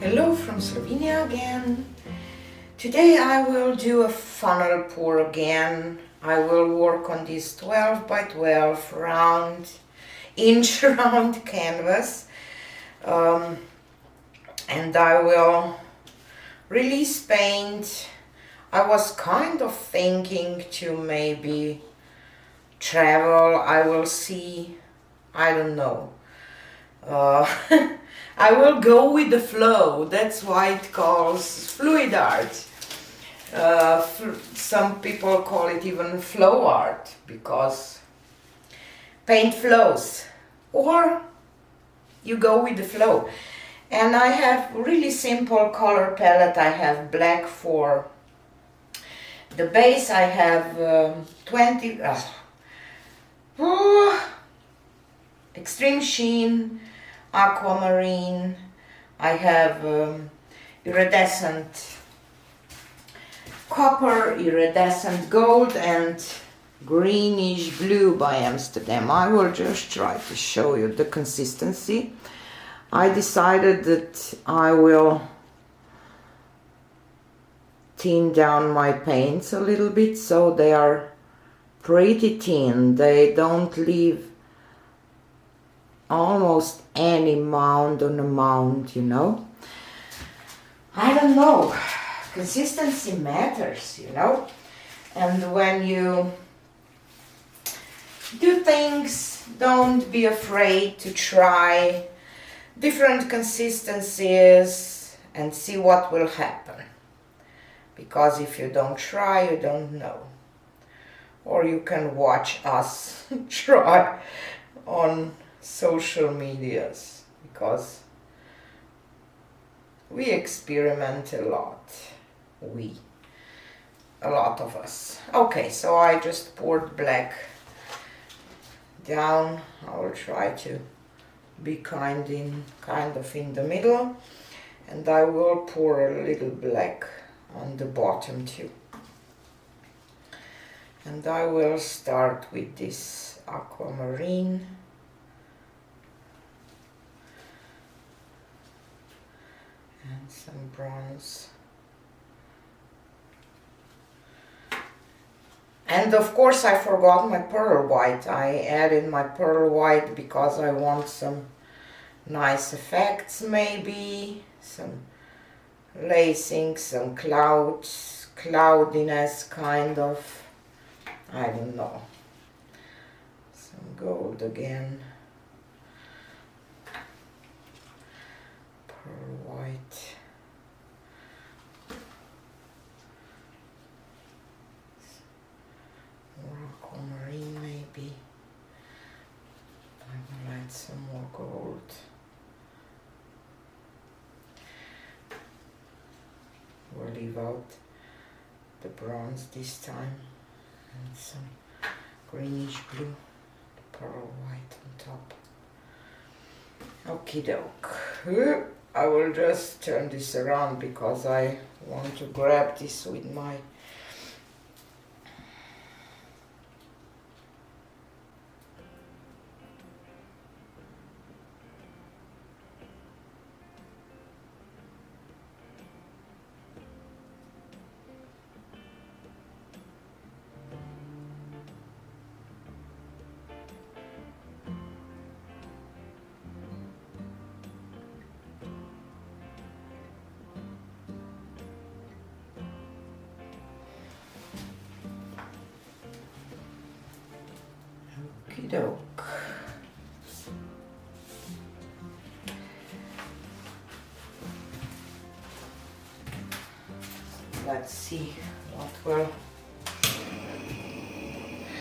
Hello from Slovenia again. Today I will do a funnel pour again. I will work on this 12 by 12 inch round canvas, and I will release paint. I was kind of thinking to maybe travel. I will see. I don't know. I will go with the flow. That's why it calls fluid art. Some people call it even flow art because paint flows, or you go with the flow. And I have really simple color palette. I have black for the base. I have 20 extreme sheen, aquamarine. I have iridescent copper, iridescent gold, and greenish blue by Amsterdam. I will just try to show you the consistency. I decided that I will thin down my paints a little bit so they are pretty thin. They don't leave almost any mound on a mound, you know. I don't know. Consistency matters, you know. And when you do things, don't be afraid to try different consistencies and see what will happen. Because if you don't try, you don't know. Or you can watch us try on social medias, because we experiment a lot. A lot of us. Okay, so I just poured black down. I will try to be kind of in the middle, and I will pour a little black on the bottom too. And I will start with this aquamarine. And some bronze. And of course I forgot my pearl white. I added my pearl white because I want some nice effects, maybe some lacing, some clouds, cloudiness kind of. I don't know. Some gold again. Pearl white. More aquamarine maybe. I will add some more gold. We'll leave out the bronze this time, and some greenish blue, the pearl white on top. Okie doke. I will just turn this around because I want to grab this with my doke. Let's see what will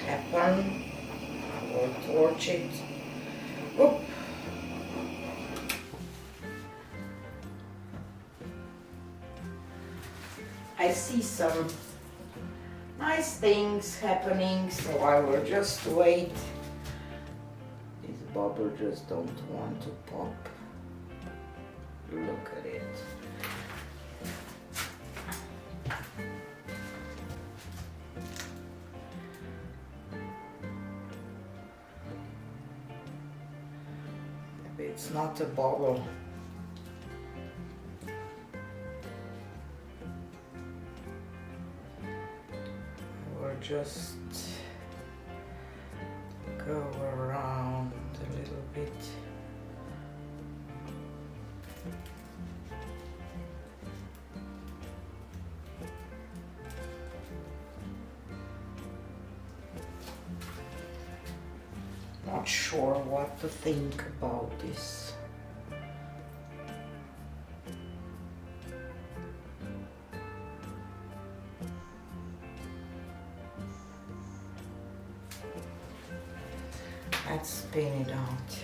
happen. I will torch it. Oop. I see some nice things happening, so I will just wait. Bubble just don't want to pop. Look at it. Maybe it's not a bubble. just go around a little bit. Not sure what to think about this. Let's spin it out.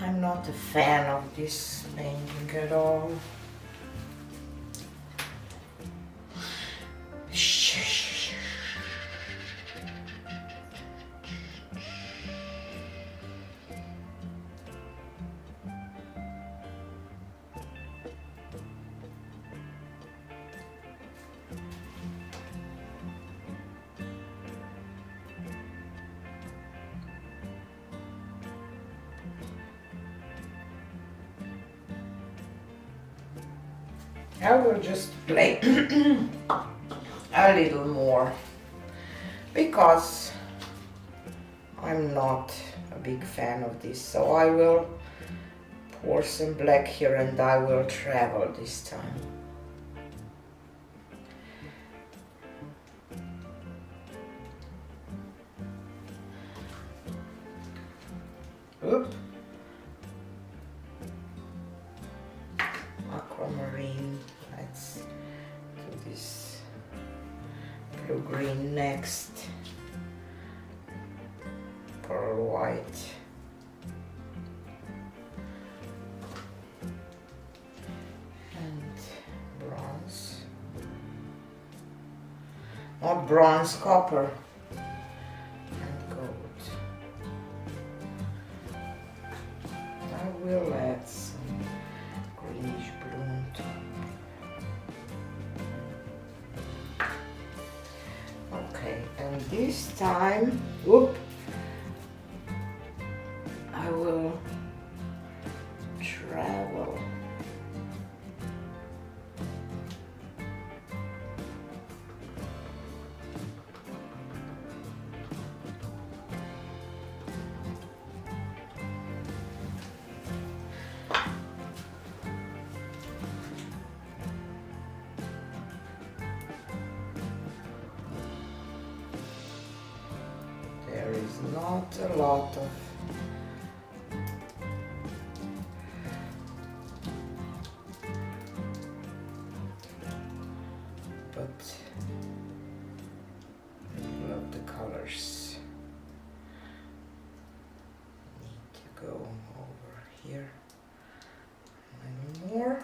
I'm not a fan of this painting at all. I will just play a little more because I'm not a big fan of this, so I will pour some black here and I will travel this time. Oop. Aquamarine. Let's do this blue-green next. Pearl white. And bronze. Not bronze, copper. And gold. I will add some greenish blue on top. Okay, and this time, whoop, I will travel. There is not a lot of but I love the colors. Need to go over here a little more.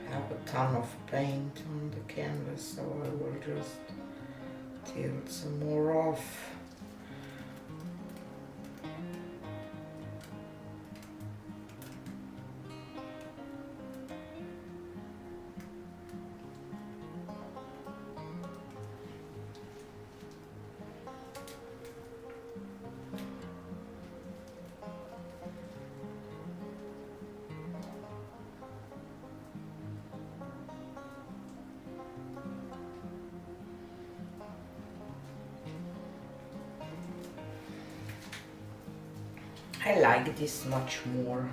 Have a ton of paint on the canvas, so I will just tilt some more off. I like this much more.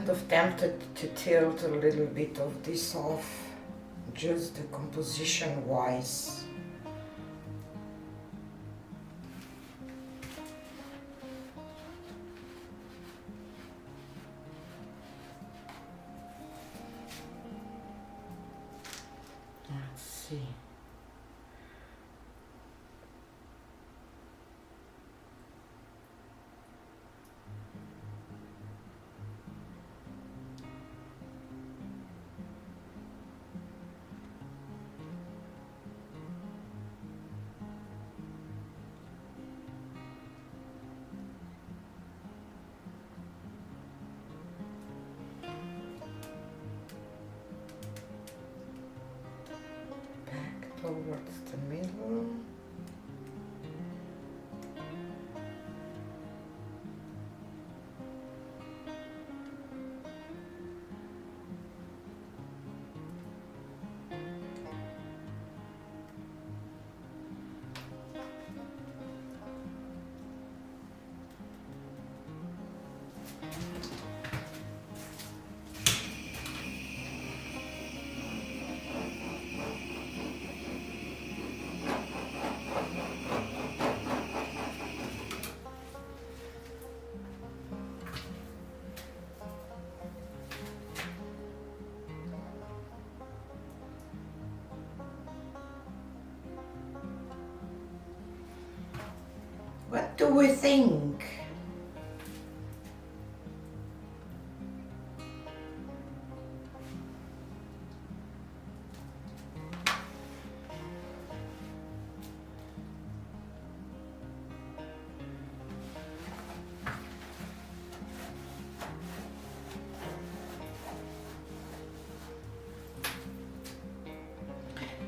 kind of tempted to tilt a little bit of this off, just the composition wise. Let's see. Towards the middle. What do we think?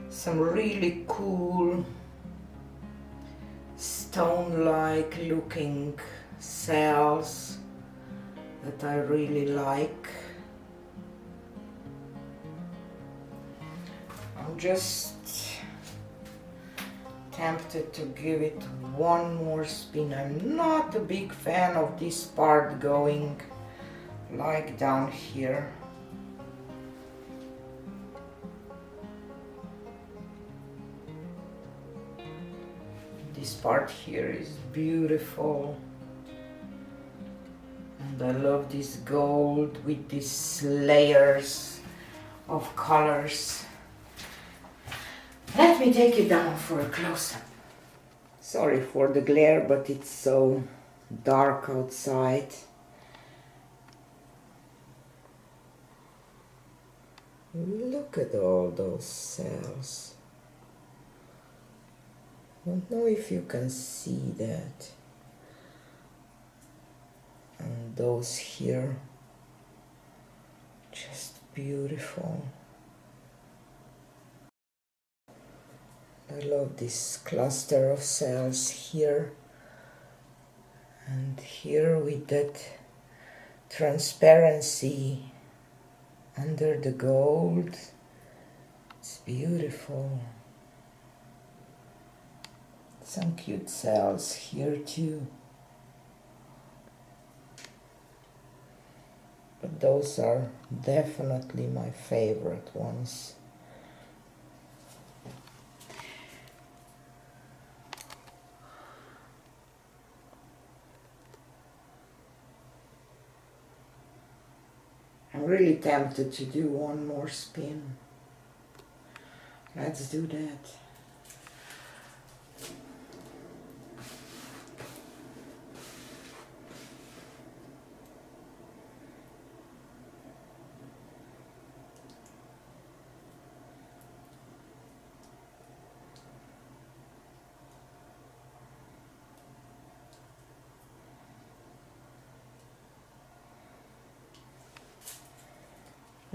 Some really cool stone-like looking cells that I really like. I'm just tempted to give it one more spin. I'm not a big fan of this part going like down here. This part here is beautiful, and I love this gold with these layers of colors. Let me take you down for a close-up. Sorry for the glare, but it's so dark outside. Look at all those cells. I don't know if you can see that. And those here, just beautiful. I love this cluster of cells here and here with that transparency under the gold. It's beautiful. Some cute cells here too. But those are definitely my favorite ones. I'm really tempted to do one more spin. Let's do that.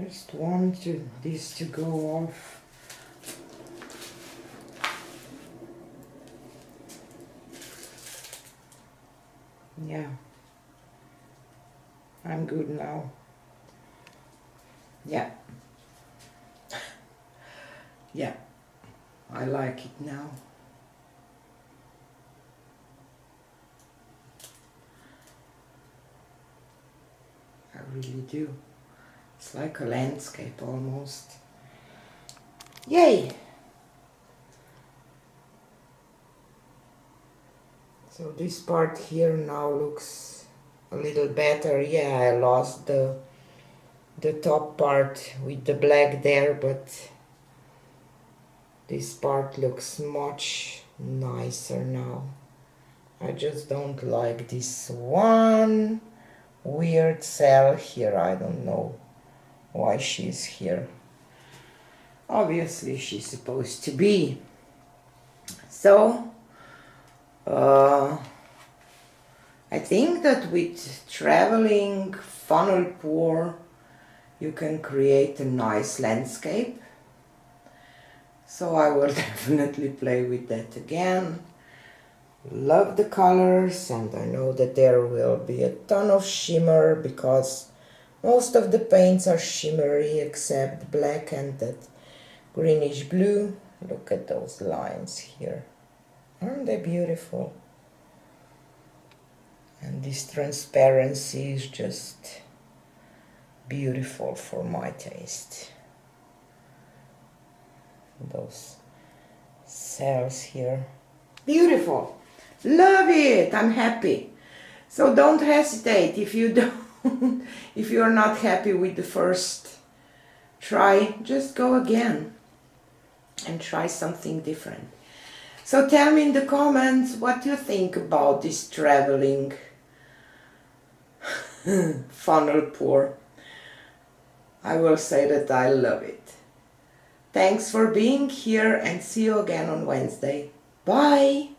Just want this to go off. Yeah, I'm good now. Yeah. Yeah, I like it now. I really do. It's like a landscape almost. Yay! So this part here now looks a little better. Yeah, I lost the top part with the black there, but this part looks much nicer now. I just don't like this one weird cell here. I don't know why she's here. Obviously she's supposed to be. So I think that with traveling funnel pour you can create a nice landscape. So I will definitely play with that again. Love the colors, and I know that there will be a ton of shimmer because most of the paints are shimmery except black and that greenish blue. Look at those lines here. Aren't they beautiful? And this transparency is just beautiful for my taste. Those cells here. Beautiful. Love it. I'm happy. So don't hesitate if you don't if you're not happy with the first try, just go again and try something different. So tell me in the comments what you think about this traveling funnel pour. I will say that I love it. Thanks for being here and see you again on Wednesday. Bye!